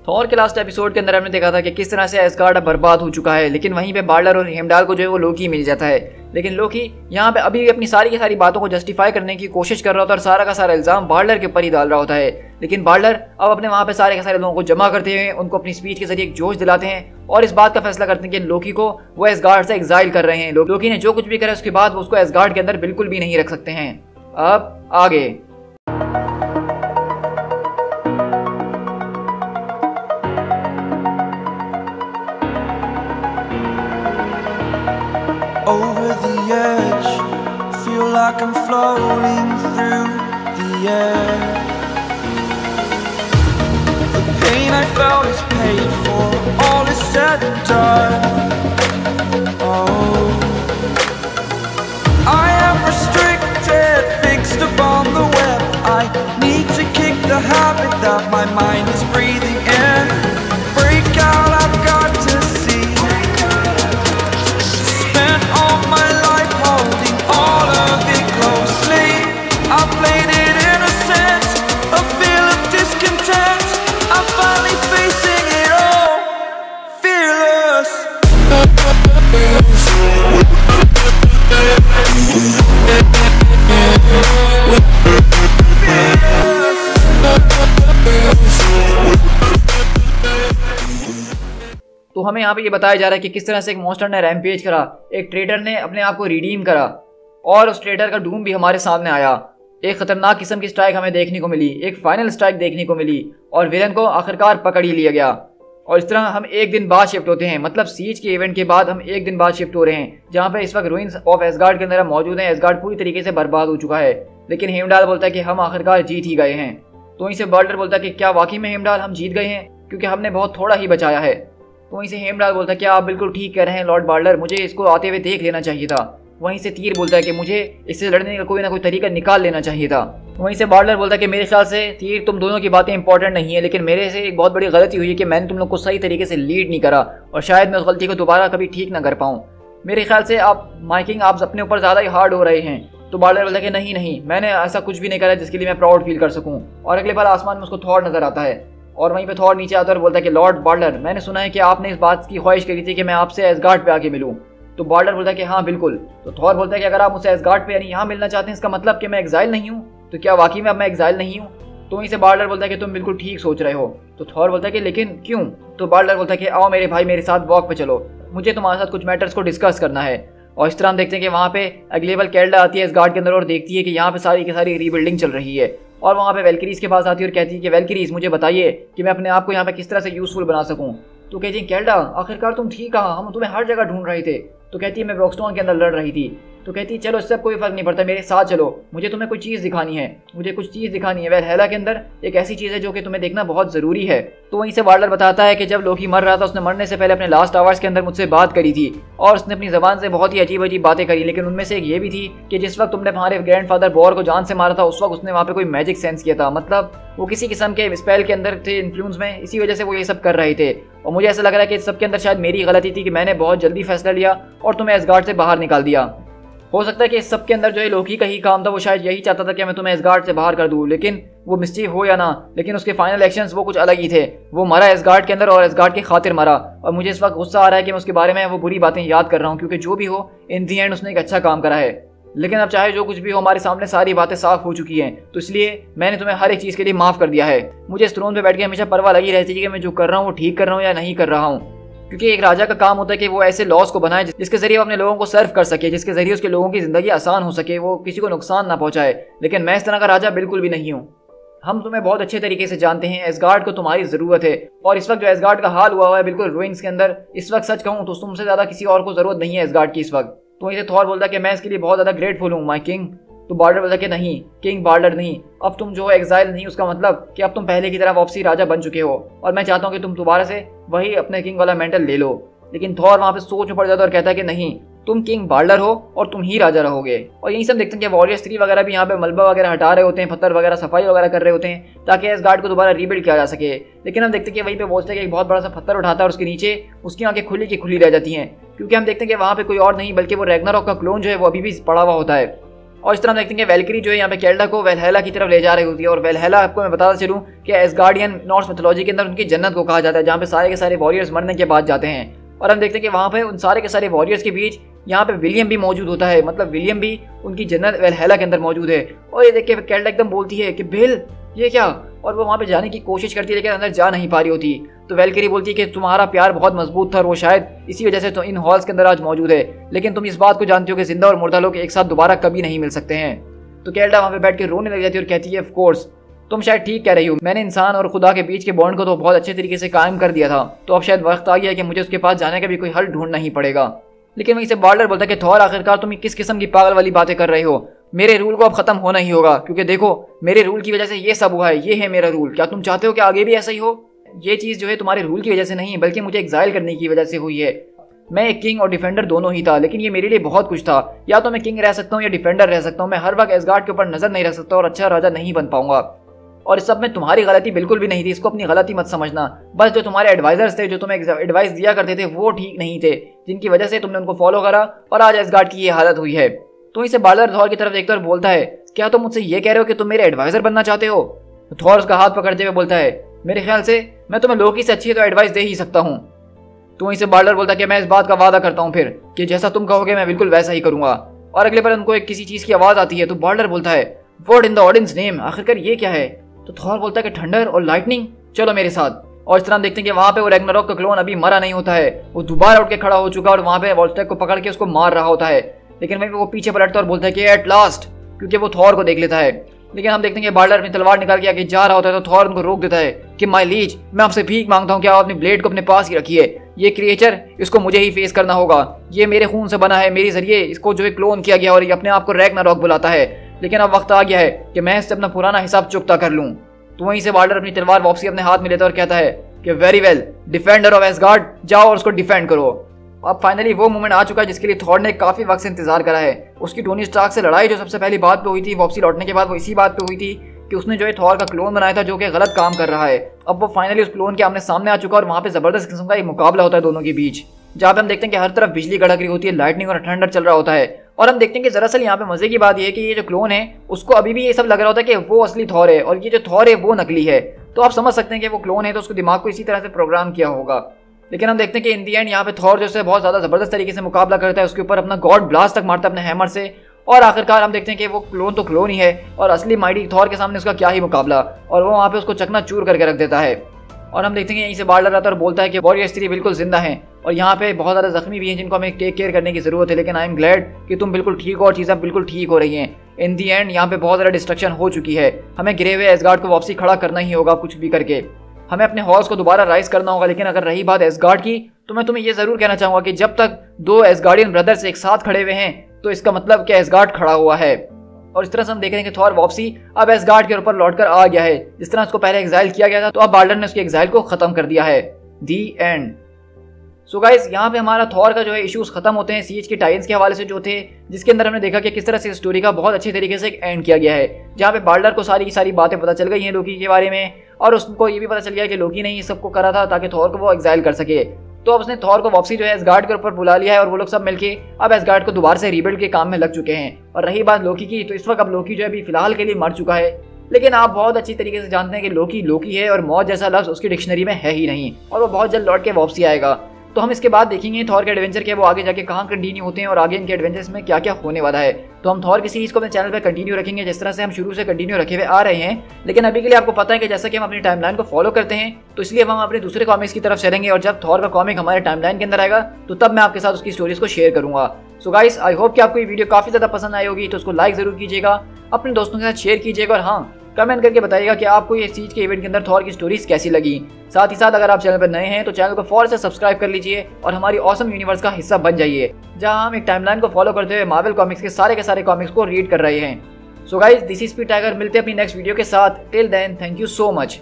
Thor के last episode के अंदर हमने देखा था कि किस तरह से एस्गार्ड बर्बाद हो चुका है, लेकिन वहीं पे बाल्डर और हेमडाल को जो है वो लोकी मिल जाता है। लेकिन लोकी यहाँ पे अभी अपनी सारी की सारी बातों को जस्टिफाई करने की कोशिश कर रहा होता है और सारा का सारा इल्जाम बाल्डर के ऊपर ही डाल रहा होता है। लेकिन बाल्डर अब अपने वहाँ पे सारे के सारे लोगों को जमा करते हैं, उनको अपनी स्पीच के जरिए जोश दिलाते हैं और इस बात का फैसला करते हैं कि लोकी को वो एस्गार्ड से एग्जाइल कर रहे हैं। लोकी ने जो कुछ भी करा उसके बाद वो उसको एस्गार्ड के अंदर बिल्कुल भी नहीं रख सकते हैं। अब आगे over the edge, feel like I'm floating through the air. The pain I felt is paid for, all is said and done. Oh, I am restricted, fixed upon the web. I need to kick the habit that my mind is breathing in. Break out, I've got to see. Spent all my life holding all of it closely. I played it innocent, a feel of discontent. I'm finally facing it all, fearless. तो हमें यहाँ पे ये बताया जा रहा है कि किस तरह से एक मॉन्स्टर ने रैम्पेज करा, एक ट्रेडर ने अपने आप को रिडीम करा और उस ट्रेडर का डूम भी हमारे सामने आया। एक खतरनाक किस्म की स्ट्राइक हमें देखने को मिली, एक फाइनल स्ट्राइक देखने को मिली और विलन को आखिरकार पकड़ ही लिया गया। और इस तरह हम एक दिन बाद शिफ्ट होते हैं, मतलब सीज के इवेंट के बाद हम एक दिन बाद शिफ्ट हो रहे हैं, जहाँ पे इस वक्त रूइंस ऑफ एस्गार्ड के अंदर हम मौजूद हैं। एस्गार्ड पूरी तरीके से बर्बाद हो चुका है, लेकिन हेमडाल बोलता है कि हम आखिरकार जीत ही गए हैं। तो वहीं से बाल्डर बोलता है कि क्या वाकई में हेमडाल हम जीत गए हैं, क्योंकि हमने बहुत थोड़ा ही बचाया है। तो वहीं से हेमडाल बोलता है कि आप बिल्कुल ठीक कह रहे हैं लॉर्ड बाल्डर, मुझे इसको आते हुए देख लेना चाहिए था। वहीं से तीर बोलता है कि मुझे इससे लड़ने का कोई ना कोई तरीका निकाल लेना चाहिए था। वहीं से बाल्डर बोलता है कि मेरे ख्याल से तीर तुम दोनों की बातें इंपॉर्टेंट नहीं है, लेकिन मेरे से एक बहुत बड़ी गलती हुई है कि मैंने तुम लोग को सही तरीके से लीड नहीं करा और शायद मैं उस गलती को दोबारा कभी ठीक ना कर पाऊँ। मेरे ख्याल से आप माइकिंग आप अपने ऊपर ज़्यादा ही हार्ड हो रहे हैं। तो बाल्डर बोलता है कि नहीं, मैंने ऐसा कुछ भी नहीं करा जिसके लिए मैं प्राउड फील कर सकूँ। और अगले बार आसमान में उसको थॉर नजर आता है और वहीं पे थॉर नीचे आता है और बोलता है कि लॉर्ड बाल्डर, मैंने सुना है कि आपने इस बात की ख्वाहिश करी थी कि मैं आपसे एस्गार्ड पे आके मिलूं। तो बाल्डर बोलता है कि हाँ बिल्कुल। तो थॉर बोलता है कि अगर आप मुझसे एस्गार्ड पे यानी यहाँ मिलना चाहते हैं, इसका मतलब कि मैं एग्जाइल नहीं हूँ। तो क्या वाकई में अब मैं एग्जाइल नहीं हूँ? तो वहीं से बाल्डर बोलता है कि तुम बिल्कुल ठीक सोच रहे हो। तो थॉर बोलता है कि लेकिन क्यों? तो बाल्डर बोलता है कि आओ मेरे भाई, मेरे साथ वॉक पे चलो, मुझे तुम्हारे साथ कुछ मैटर्स को डिस्कस करना है। और इस तरह हम देखते हैं कि वहाँ पे अगलेबल कैल्डा आती है एस्गार्ड के अंदर और देखती है कि यहाँ पे सारी की सारी रीबिल्डिंग चल रही है। और वहाँ पे वेल्किरीज के पास आती है और कहती है कि वेल्किरीज, मुझे बताइए कि मैं अपने आप को यहाँ पे किस तरह से यूजफुल बना सकूँ। तो कहती है कैल्डा, आखिरकार तुम ठीक कहा, हम तुम्हें हर जगह ढूंढ रहे थे। तो कहती है मैं ब्रॉक्सटोन के अंदर लड़ रही थी। तो कहती है चलो इससे कोई फर्क नहीं पड़ता, मेरे साथ चलो, मुझे तुम्हें कोई चीज़ दिखानी है, मुझे कुछ चीज़ दिखानी है। वैलहैला के अंदर एक ऐसी चीज़ है जो कि तुम्हें देखना बहुत ज़रूरी है। तो वहीं से बाल्डर बताता है कि जब लोकी मर रहा था, उसने मरने से पहले अपने लास्ट आवर्स के अंदर मुझसे बात करी थी और उसने अपनी ज़बान से बहुत ही अजीब अजीब बातें करी, लेकिन उनमें से एक ये भी थी कि जिस वक्त तुमने हमारे ग्रैंडफादर बॉर को जान से मारा था, उस वक्त उसने वहाँ पे कोई मैजिक सेंस किया था, मतलब वो किसी किस्म के स्पेल के अंदर थे, इन्फ्लुएंस में, इसी वजह से वो ये सब कर रहे थे। और मुझे ऐसा लग रहा है कि सबके अंदर शायद मेरी गलती थी कि मैंने बहुत जल्दी फैसला लिया और तुम्हें एस्गार्ड से बाहर निकाल दिया। हो सकता है कि इस सब के अंदर जो है लोकी का ही काम था, वो शायद यही चाहता था कि मैं तुम्हें एस्गार्ड से बाहर कर दूं, लेकिन वो मिस्टेक हो या ना, लेकिन उसके फाइनल एक्शंस वो कुछ अलग ही थे। वो मरा एस्गार्ड के अंदर और एस्गार्ड की खातिर मरा। और मुझे इस वक्त गुस्सा आ रहा है कि मैं उसके बारे में वो बुरी बातें याद कर रहा हूँ, क्योंकि जो भी हो इन दी एंड उसने एक अच्छा काम करा है। लेकिन अब चाहे जो कुछ भी हो, हमारे सामने सारी बातें साफ हो चुकी हैं, तो इसलिए मैंने तुम्हें हर एक चीज़ के लिए माफ़ कर दिया है। मुझे इस थ्रोन पे बैठ के हमेशा परवाह लगी रहती है कि मैं जो कर रहा हूँ वो ठीक कर रहा हूँ या नहीं कर रहा हूँ, क्योंकि एक राजा का काम होता है कि वो ऐसे लॉस को बनाए जिसके जरिए वो अपने लोगों को सर्व कर सके, जिसके जरिए उसके लोगों की ज़िंदगी आसान हो सके, वो किसी को नुकसान ना पहुँचाए। लेकिन मैं इस तरह का राजा बिल्कुल भी नहीं हूँ। हम तुम्हें बहुत अच्छे तरीके से जानते हैं, एस्गार्ड को तुम्हारी ज़रूरत है और इस वक्त जो एस्गार्ड का हाल हुआ है बिल्कुल रूइंस के अंदर, इस वक्त सच कहूँ तो तुमसे ज़्यादा किसी और को ज़रूरत नहीं है एस्गार्ड की इस वक्त। तो इसे थॉर बोलता है कि मैं इसके लिए बहुत ज़्यादा ग्रेटफुल हूँ माय किंग। तो बाल्डर बोलता है कि नहीं किंग बाल्डर नहीं, अब तुम जो एग्जाइल नहीं, उसका मतलब कि अब तुम पहले की तरह वापसी राजा बन चुके हो और मैं चाहता हूँ कि तुम दोबारा से वही अपने किंग वाला मेंटल ले लो। लेकिन थॉर वहाँ पे सोच में पड़ जाता है और कहता है कि नहीं, तुम किंग बाल्डर हो और तुम ही राजा रहोगे। और यही सब देखते हैं कि वॉरियर्स 3 वगैरह भी यहाँ पे मलबा वगैरह हटा रहे होते हैं, पत्थर वगैरह सफाई वगैरह कर रहे होते हैं ताकि एस्गार्ड को दोबारा रीबिल्ड किया जा सके। लेकिन हम देखते हैं कि वहीं पे वॉचडॉग एक बहुत बड़ा सा पत्थर उठाता है और उसके नीचे उसकी आंखें खुली की खुली रह जाती हैं, क्योंकि हम देखते हैं कि वहाँ पे कोई और नहीं बल्कि वो रैग्नारॉक का क्लोन जो है वो अभी भी पड़ा हुआ होता है। और इस तरह हम देखते हैं कि वैल्किरी जो है यहाँ पे केल्डा को वेलहेला की तरफ ले जा रही होती है। और वेलहेला आपको मैं बताता चलूँ कि एसगार्डियन नॉर्स मिथोलॉजी के अंदर उनकी जन्नत को कहा जाता है, जहाँ पे सारे के सारे वॉरियर्स मरने के बाद जाते हैं। और हम देखते हैं कि वहाँ पे उन सारे के सारे वॉरियर्स के बीच यहाँ पे विलियम भी मौजूद होता है, मतलब विलियम भी उनकी जन्नत वेलहेला के अंदर मौजूद है। और ये देख के केल्डा एकदम बोलती है कि बिल ये क्या, और वो वहाँ पे जाने की कोशिश करती है लेकिन अंदर जा नहीं पा रही होती। तो वैल्किरी बोलती है कि तुम्हारा प्यार बहुत मजबूत था और वो शायद इसी वजह से तो इन हॉल्स के अंदर आज मौजूद है, लेकिन तुम इस बात को जानते हो कि जिंदा और मुर्दा लोग एक साथ दोबारा कभी नहीं मिल सकते हैं। तो केल्डा वहाँ पे बैठ के रोने लग जाती है और कहती है ऑफ कोर्स तुम शायद ठीक कह रही हो, मैंने इंसान और खुदा के बीच के बॉन्ड को तो बहुत अच्छे तरीके से कायम कर दिया था, तो अब शायद वक्त आ गया है कि मुझे उसके पास जाने का भी कोई हल ढूंढना ही पड़ेगा। लेकिन वहीं से बाल्डर बोलता है कि थॉर आखिरकार तुम किस किस्म की पागल वाली बातें कर रहे हो, मेरे रूल को अब खत्म होना ही होगा, क्योंकि देखो मेरे रूल की वजह से ये सब हुआ है, ये है मेरा रूल, क्या तुम चाहते हो कि आगे भी ऐसा ही हो? ये चीज़ जो है तुम्हारे रूल की वजह से नहीं बल्कि मुझे एग्जाइल करने की वजह से हुई है। मैं एक किंग और डिफेंडर दोनों ही था, लेकिन ये मेरे लिए बहुत कुछ था, या तो मैं किंग रह सकता हूँ या डिफेंडर रह सकता हूँ, मैं हर वक्त एसगार्ड के ऊपर नजर नहीं रख सकता और अच्छा राजा नहीं बन पाऊंगा। और इस सब में तुम्हारी गलती बिल्कुल भी नहीं थी, इसको अपनी गलती मत समझना। बस जो तुम्हारे एडवाइजर्स थे, जो तुम्हें एडवाइस दिया करते थे, वो ठीक नहीं थे, जिनकी वजह से तुमने उनको फॉलो करा और आज एसगार्ड की ये हालत हुई है। तो इसे बाल्डर थॉर की तरफ देखता और बोलता है क्या तुम मुझसे ये कह रहे हो कि तुम मेरे एडवाइजर बनना चाहते हो? तो थॉर उसका हाथ पकड़ते हुए बोलता है मेरे ख्याल से मैं तुम्हें लोकी से अच्छी तो एडवाइस दे ही सकता हूँ। तो इसे बाल्डर बोलता है कि मैं इस बात का वादा करता हूँ फिर कि जैसा तुम कहोगे मैं बिल्कुल वैसा ही करूंगा। और अगले बार उनको एक किसी चीज की आवाज आती है तो बाल्डर बोलता है what in the audience name, आखिरकार ये क्या है? तो थॉर बोलता है कि थंडर और लाइटनिंग, चलो मेरे साथ। और इस तरह हम देखते हैं कि वहाँ पे वो रैग्नारोक का क्लोन अभी मरा नहीं होता है, वो दोबारा उठ के खड़ा हो चुका और वहाँ पे वोल्स्टेक को पकड़ के उसको मार रहा होता है। लेकिन वहीं वो पीछे पलटता और बोलता है कि एट लास्ट, क्योंकि वो थॉर को देख लेता है। लेकिन हम देखते हैं कि बाल्डर अपनी तलवार निकाल के आगे जा रहा होता है तो थॉर उनको रोक देता है कि माय लीज, मैं आपसे भीख मांगता हूँ कि आप अपनी ब्लेड को अपने पास ही रखिए, ये क्रिएचर इसको मुझे ही फेस करना होगा, ये मेरे खून से बना है, मेरे जरिए इसको जो है क्लोन किया गया और ये अपने आप को रैग्नारोक बुलाता है। लेकिन अब वक्त आ गया है कि मैं इससे अपना पुराना हिसाब चुकता कर लूँ। तो वहीं से बाल्डर अपनी तलवार वापसी अपने हाथ में लेता और कहता है कि very well defender of ash gourd, जाओ और उसको डिफेंड करो। अब फाइनली वो मोमेंट आ चुका है जिसके लिए थॉर ने काफी वक्त से इंतजार करा है। उसकी टोनी स्टार्क से लड़ाई जो सबसे पहली बात पे हुई थी वापसी लौटने के बाद, वो इसी बात पे हुई थी कि उसने जो है थॉर का क्लोन बनाया था जो कि गलत काम कर रहा है। अब वो फाइनली उस क्लोन के आमने सामने आ चुका और वहाँ पे जबरदस्त किस्म का एक मुकाबला होता है दोनों के बीच, जहाँ पे हम देखते हैं कि हर तरफ बिजली कड़क रही होती है, लाइटनिंग और थंडर चल रहा होता है। और हम देखते हैं कि दरअसल यहाँ पे मजे की बात यह है कि ये जो क्लोन है उसको अभी भी ये सब लग रहा होता है कि वो असली थॉर है और ये जो थॉर है वो नकली है। तो आप समझ सकते हैं कि वो क्लोन है तो उसको दिमाग को इसी तरह से प्रोग्राम किया होगा। लेकिन हम देखते हैं कि इन दी एंड यहाँ पे थॉर जो है बहुत ज्यादा जबरदस्त तरीके से मुकाबला करता है, उसके ऊपर अपना गॉड ब्लास्ट तक मारता है अपने हैमर से। और आखिरकार हम देखते हैं कि वो क्लोन तो क्लोन ही है और असली माइटी थॉर के सामने उसका क्या ही मुकाबला, और वो वहाँ पे उसको चकना चूर करके रख देता है। और हम देखते हैं कि यहीं से बाल्डर आता है और बोलता है कि वॉरियर्स 3 बिल्कुल जिंदा हैं और यहाँ पे बहुत ज़्यादा जख्मी भी हैं जिनको हमें टेक केयर करने की ज़रूरत है, लेकिन आई एम ग्लैड कि तुम बिल्कुल ठीक हो और चीज़ें बिल्कुल ठीक हो रही हैं। इन दी एंड यहाँ पे बहुत ज़्यादा डिस्ट्रक्शन हो चुकी है, हमें गिरे हुए एसगार्ड को वापसी खड़ा करना ही होगा कुछ भी करके, हमें अपने हॉल्स को दोबारा राइज करना होगा। लेकिन अगर रही बात एसगार्ड की तो मैं तुम्हें ये ज़रूर कहना चाहूँगा कि जब तक 2 एसगार्डियन ब्रदर्स एक साथ खड़े हुए हैं तो इसका मतलब कि एसगार्ड खड़ा हुआ है। और इस तरह से हम देख रहे हैं कि थॉर वापसी अब एसगार्ड के ऊपर लौटकर आ गया है। जिस तरह उसको पहले एग्जाइल किया गया था तो अब बाल्डर ने उसके एग्जाइल को खत्म कर दिया है। दी एंड। सो गाइस यहाँ पे हमारा थॉर का जो है इश्यूज खत्म होते हैं सीएच के टाइटन्स के हवाले से जो थे, जिसके अंदर हमने देखा कि किस तरह से स्टोरी का बहुत अच्छे तरीके से एक एंड किया गया है, जहाँ पे बाल्डर को सारी की सारी बातें पता चल गई हैं लोकी के बारे में और उसको ये भी पता चल गया कि लोकी ने ये सबको करा था ताकि थॉर को वो एग्जाइल कर सके। तो अब उसने थॉर को वापसी जो है एसगार्ड के ऊपर बुला लिया है और वो लोग सब मिलके अब एसगार्ड को दोबारा से रीबिल्ड के काम में लग चुके हैं। और रही बात लोकी की, तो इस वक्त अब लोकी जो है अभी फिलहाल के लिए मर चुका है, लेकिन आप बहुत अच्छी तरीके से जानते हैं कि लोकी लोकी है और मौत जैसा लफ्ज उसकी डिक्शनरी में है ही नहीं और वो बहुत जल्द लौट के वापसी आएगा। तो हम इसके बाद देखेंगे थॉर के एडवेंचर के वो आगे जाके कहाँ कंटिन्यू होते हैं और आगे इनके एडवेंचर्स में क्या क्या होने वाला है। तो हम थॉर की सीरीज को अपने चैनल पे कंटिन्यू रखेंगे जिस तरह से हम शुरू से कंटिन्यू रखे हुए आ रहे हैं। लेकिन अभी के लिए आपको पता है कि जैसा कि हम अपनी टाइमलाइन को फॉलो करते हैं तो इसलिए हम अपने दूसरे कॉमिक्स की तरफ चलेंगे और जब थॉर का कॉमिक हमारे टाइमलाइन के अंदर आएगा तो तब मैं आपके साथ उसकी स्टोरीज को शेयर करूंगा। सो गाइस आई होप कि आपको ये वीडियो काफी ज्यादा पसंद आई होगी, तो उसको लाइक जरूर कीजिएगा, अपने दोस्तों के साथ शेयर कीजिएगा और हाँ कमेंट करके बताइएगा कि आपको ये सीरीज के इवेंट के अंदर थॉर की स्टोरीज कैसी लगी। साथ ही साथ अगर आप चैनल पर नए हैं तो चैनल को फौरन से सब्सक्राइब कर लीजिए और हमारी ऑसम यूनिवर्स का हिस्सा बन जाइए, जहां हम एक टाइमलाइन को फॉलो करते हुए मार्वल कॉमिक्स के सारे कॉमिक्स को रीड कर रहे हैं। So guys this is Speed Tiger, मिलते हैं अपनी नेक्स्ट वीडियो के साथ। Till then thank you so much.